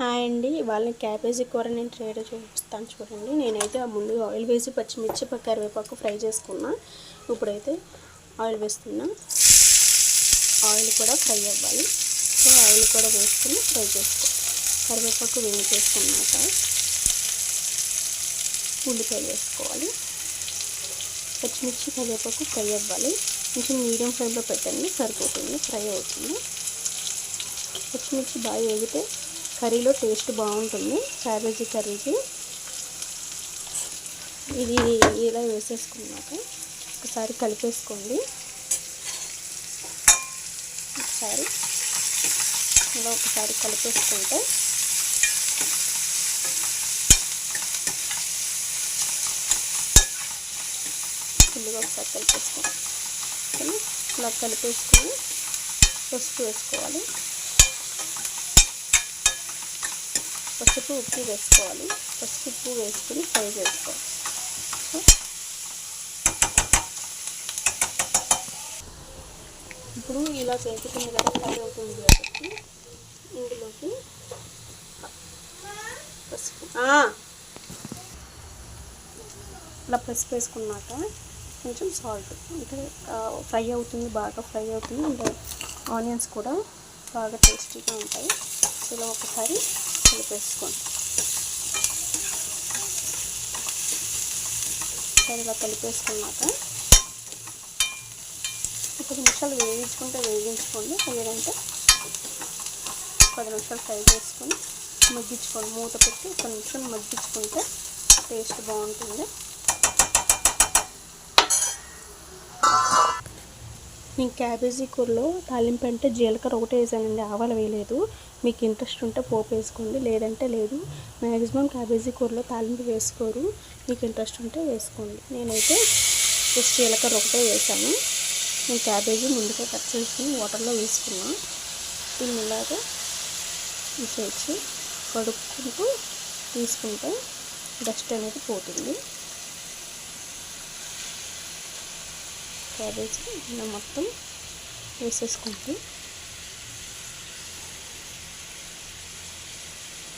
Hi అండి, వాళ్ళని cabbage కూర నేను ట్రైలో చూపిస్తాను చూడండి. నేనైతే ముందుగా ఆయిల్ వేసి పచ్చిమిర్చి కరివేపాకు ఫ్రై చేసుకున్నా. ఇప్పుడైతే ఆయిల్ వేస్తున్నా. ఆయిల్ కూడా ఫ్రై అవ్వాలి. సో ఆయిల్ కూడా వేసుకుని ఫ్రై చేసుకో. కరివేపాకు వేయించేసుకున్నాక ఉల్లిపాయలు వేసుకోవాలి. పచ్చిమిర్చి కరివేపాకు ఫ్రై అవ్వాలి. కొంచెం మీడియం ఫ్లేమ్లో పెట్టండి, సరిపోతుంది, ఫ్రై అవుతుంది. పచ్చిమిర్చి బాగా వేగితే కర్రీలో టేస్ట్ బాగుంటుంది. క్యాబేజీ కర్రీకి ఇది ఇలా వేసేసుకున్నాక ఒకసారి కలిపేసుకోండి. ఒకసారి కలిపేసుకుంటే ఫుల్గా ఒకసారి కలిపేసుకోండి. ఇలా కలిపేసుకొని పసుపు వేసుకోవాలి. పసుపు ఉప్పు వేసుకోవాలి. పసుపు ఉప్పు వేసుకుని ఫ్రై చేసుకోవాలి. ఇప్పుడు ఇలా చేసుకున్న కదా ఫ్రై అవుతుంది కాబట్టి ఇందులోకి పసుపు ఇలా పసుపు వేసుకున్నాక కొంచెం సాల్ట్, అంటే ఫ్రై అవుతుంది, బాగా ఫ్రై అవుతుంది. ఇంకా ఆనియన్స్ కూడా బాగా టేస్టీగా ఉంటాయి. ఇలా ఒకసారి కలిపేసుకోండి. ఇలా కలిపేసుకున్నాక 10 నిమిషాలు వేగించుకోండి. లేదంటే 10 నిమిషాలు ఫ్రై చేసుకొని మగ్గించుకోండి. మూత పెట్టి 1 నిమిషం మగ్గించుకుంటే టేస్ట్ బాగుంటుంది. నేను క్యాబేజీ కూరలో తాలింపు అంటే జీలకర్ర ఒకటే వేసానండి, ఆవాలు వేయలేదు. మీకు ఇంట్రెస్ట్ ఉంటే పోపు వేసుకోండి, లేదంటే లేదు. మ్యాక్సిమం క్యాబేజీ కూరలో తాలింపు వేసుకోరు, మీకు ఇంట్రెస్ట్ ఉంటే వేసుకోండి. నేనైతే జస్ట్ జీలకర్ర ఒకటే వేసాను. నేను క్యాబేజీ ముందుగా కట్ చేసుకుని వాటర్లో వేసుకున్నాను. దీన్ని ఇలాగా తీసేసి కడుక్కుంటూ తీసుకుంటే డస్ట్ అనేది పోతుంది. క్యాబేజీ ఇలా మొత్తం వేసేసుకుంటే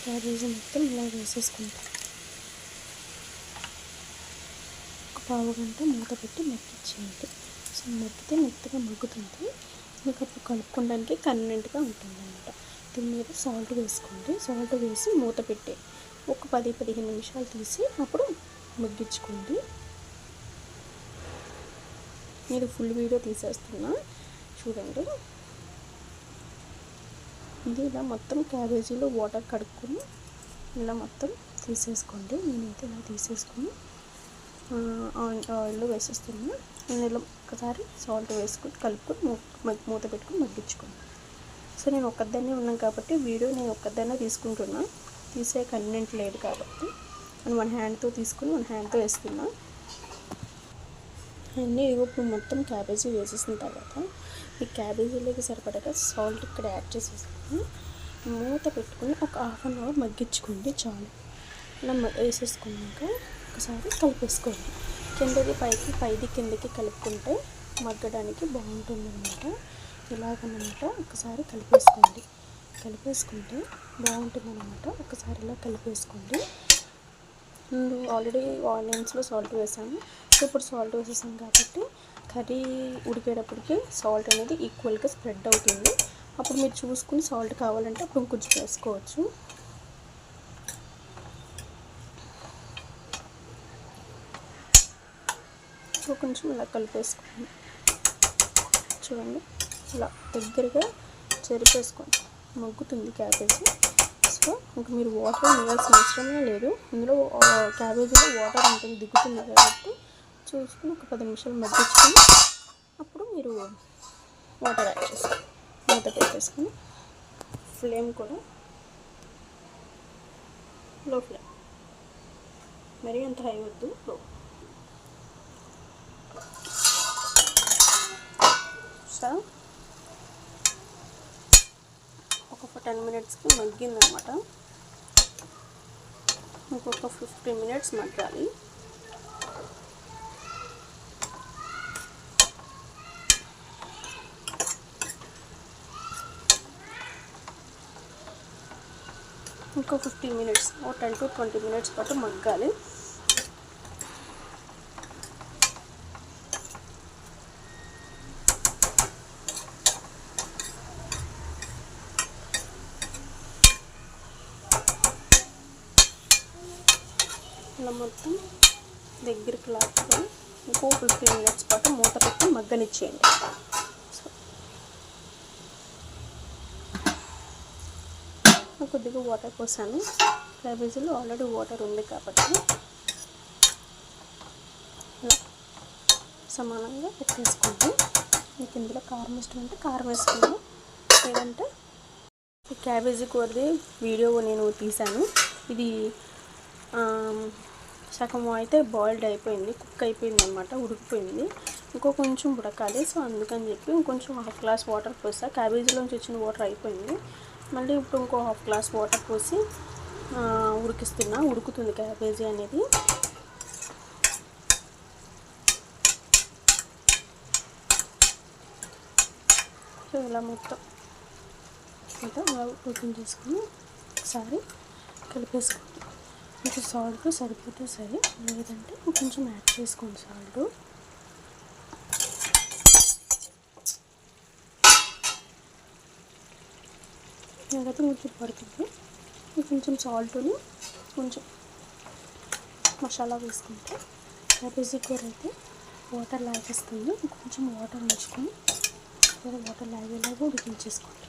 క్యాబేజీ మొత్తం ఇలా వేసేసుకుంటాం. ఒక పావు గంట మూత పెట్టి మగ్గించేయండి. సో మగ్గితే మెత్తగా మగ్గుతుంది. మీకు అప్పుడు కలుపుకోవడానికి కన్వీనెంట్గా ఉంటుంది అన్నమాట. దీని మీద సాల్ట్ వేసుకోండి. సాల్ట్ వేసి మూత పెట్టి ఒక 10-15 నిమిషాలు తీసి అప్పుడు మగ్గించుకోండి. నేను ఫుల్ వీడియో తీసేస్తున్నా చూడండి. ఇది ఇలా మొత్తం క్యాబేజీలో వాటర్ కడుక్కొని ఇలా మొత్తం తీసేసుకోండి. నేనైతే ఇలా తీసేసుకొని ఆయిల్లో వేసేస్తున్నా. నేను ఇలా ఒకసారి సాల్ట్ వేసుకొని కలుపుకొని మూత పెట్టుకొని మగ్గించుకోండి. సో నేను ఒక్కదాన్నే ఉన్నాను కాబట్టి వీడియో నేను ఒక్కదాన్నే తీసుకుంటున్నా, తీసే కన్వీనెంట్ లేదు కాబట్టి నేను మన హ్యాండ్తో తీసుకుని మన హ్యాండ్తో వేస్తున్నా. అన్నీ ఇప్పుడు మొత్తం క్యాబేజీ వేసేసిన తర్వాత ఈ క్యాబేజీలోకి సరిపడగా సాల్ట్ ఇక్కడ యాడ్ చేసేసుకుని మూత పెట్టుకుని ఒక 1/2 అవర్ మగ్గించుకోండి చాలు. ఇలా వేసేసుకున్నాక ఒకసారి కలిపేసుకోండి. కిందది పైకి, పైది కిందకి కలుపుకుంటే మగ్గడానికి బాగుంటుంది అన్నమాట. ఇలాగనమాట ఒకసారి కలిపేసుకుంటే బాగుంటుంది అన్నమాట. ఒకసారి ఇలా కలిపేసుకోండి. ముందు ఆల్రెడీ ఆనియన్స్లో సాల్ట్ వేసాము. ఇప్పుడు సాల్ట్ వేసేసాం కాబట్టి కర్రీ ఉడికేటప్పటికి సాల్ట్ అనేది ఈక్వల్గా స్ప్రెడ్ అవుతుంది. అప్పుడు మీరు చూసుకుని సాల్ట్ కావాలంటే అప్పుడు కొంచెం వేసుకోవచ్చు. సో కొంచెం ఇలా కలిపేసుకోండి. చూడండి, ఇలా దగ్గరగా చెరిపేసుకోండి, మగ్గుతుంది క్యాబేజీ. సో ఇంకా మీరు వాటర్ వేయాల్సిన అవసరమే లేదు. ఇందులో క్యాబేజీలో వాటర్ ఉంటుంది, దిగుతుంది కాబట్టి చూసుకుని ఒక 10 నిమిషాలు మగ్గించుకొని అప్పుడు మీరు వాటర్ యాడ్ చేసుకోండి. మూత పెట్టేసుకొని ఫ్లేమ్ కూడా లో ఫ్లేమ్, మరీ అంత హై వద్దు, లో. సో ఒక 10 మినిట్స్కి మగ్గిందనమాట. ఇంకొక 15 మినిట్స్ మగ్గాలి. ఇంకో 15 మినిట్స్, ఓ 10 to 20 మినిట్స్ పాటు మగ్గాలి. ఇలా మొత్తం దగ్గరికి లాక్కుని ఇంకో 15 మినిట్స్ పాటు మూత పెట్టి మగ్గనిచ్చేయండి. కొద్దిగా వాటర్ పోసాను, క్యాబేజీలో ఆల్రెడీ వాటర్ ఉంది కాబట్టి సమానంగా పెట్టేసుకోండి. మీకు ఇందులో కారం ఇష్టం అంటే కారం వేసుకోండి, లేదంటే ఈ క్యాబేజీ కూరది వీడియో నేను తీసాను. ఇది సగం అయితే బాయిల్డ్ అయిపోయింది, కుక్ అయిపోయింది అనమాట, ఉడికిపోయింది. ఇంకో కొంచెం ఉడకాలి. సో అందుకని చెప్పి ఇంకొంచెం 1/2 గ్లాస్ వాటర్ పోసా. క్యాబేజీలోంచి వచ్చిన వాటర్ అయిపోయింది. మళ్ళీ ఇప్పుడు ఇంకో 1/2 గ్లాస్ వాటర్ పోసి ఉడికిస్తున్నా. ఉడుకుతుంది క్యాబేజీ అనేది. సో ఇలా మొత్తం ఓపెన్ చేసుకొని ఒకసారి కలిపేసుకోండి. మీకు సాల్ట్ సరిపోతే సరే, లేదంటే కొంచెం యాడ్ చేసుకోండి సాల్ట్. నాకైతే కొంచెం పడుతుంది. కొంచెం సాల్ట్ని కొంచెం మసాలా వేసుకుంటే క్యాబేజీ కూర అయితే వాటర్ లాగేస్తుంది. కొంచెం వాటర్ ఉంచుకొని వాటర్ లాగేలాగా ఉడికించేసుకోండి.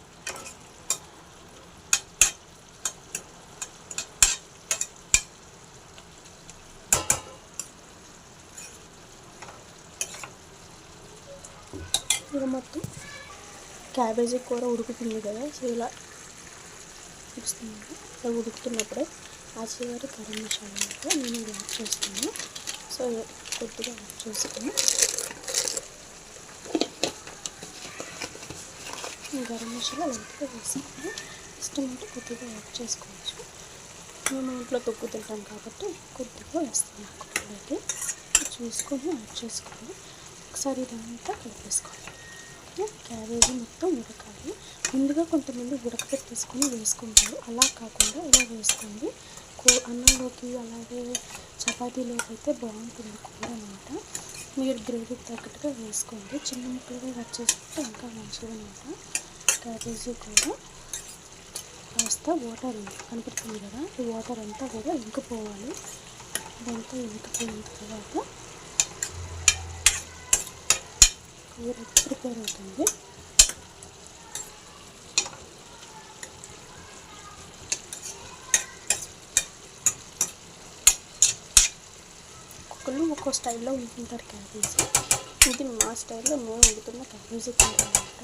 ఇలా మొత్తం క్యాబేజీ కూర ఉడుకుతుంది కదా, సో ఇలా ఉడుకుతుంది. ఇలా ఉడుకుతున్నప్పుడే ఆ చివరి గరం మసాలా కూడా నేను యాడ్ చేస్తున్నాను. సో కొద్దిగా యాడ్ చేసుకుని గరం మసాలా లైట్గా వేసుకుని ఇష్టం అంటే కొద్దిగా యాడ్ చేసుకోవచ్చు. మేము ఇంట్లో తొక్కు తింటాం కాబట్టి కొద్దిగా వేస్తున్నాను. అయితే చూసుకొని యాడ్ చేసుకోండి. ఒకసారి ఇదంతా కలిపేసుకోండి. క్యాబేజీ మొత్తం ఉడకాలి. ముందుగా కొంతమంది ఉడకపెట్టేసుకొని వేసుకుంటారు, అలా కాకుండా ఇలా వేసుకోండి. అన్నంలోకి అలాగే చపాతీలోకి అయితే బాగుంటుంది కూర అనమాట. మీరు గ్రేవీకి తగ్గట్టుగా వేసుకోండి. చిన్న ముక్కలుగా కట్ చేసుకుంటే ఇంకా మంచిగా అనమాట. క్యాబేజీ కూడా కాస్త వాటర్ కనిపిస్తుంది కదా, ఈ వాటర్ అంతా కూడా ఇంకిపోవాలి. ఇదంతా ఇంకిపోయిన తర్వాత కూర ప్రిపేర్ అవుతుంది. ఒక్కొక్కరు ఒక్కో స్టైల్లో వండుకుంటారు క్యాబేజీ. ఇది మా స్టైల్లో మేము వండుతున్న క్యాబేజీ కూర అనమాట.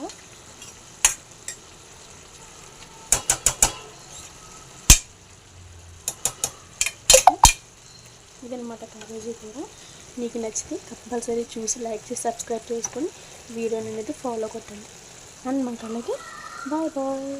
ఇదనమాట క్యాబేజీ కూర. మీకు నచ్చితే కంపల్సరీ చూసి లైక్ చేసి సబ్స్క్రైబ్ చేసుకొని వీడియోని అనేది ఫాలో కొట్టండి. అండ్ మాకు అలాగే బాయ్ బాయ్.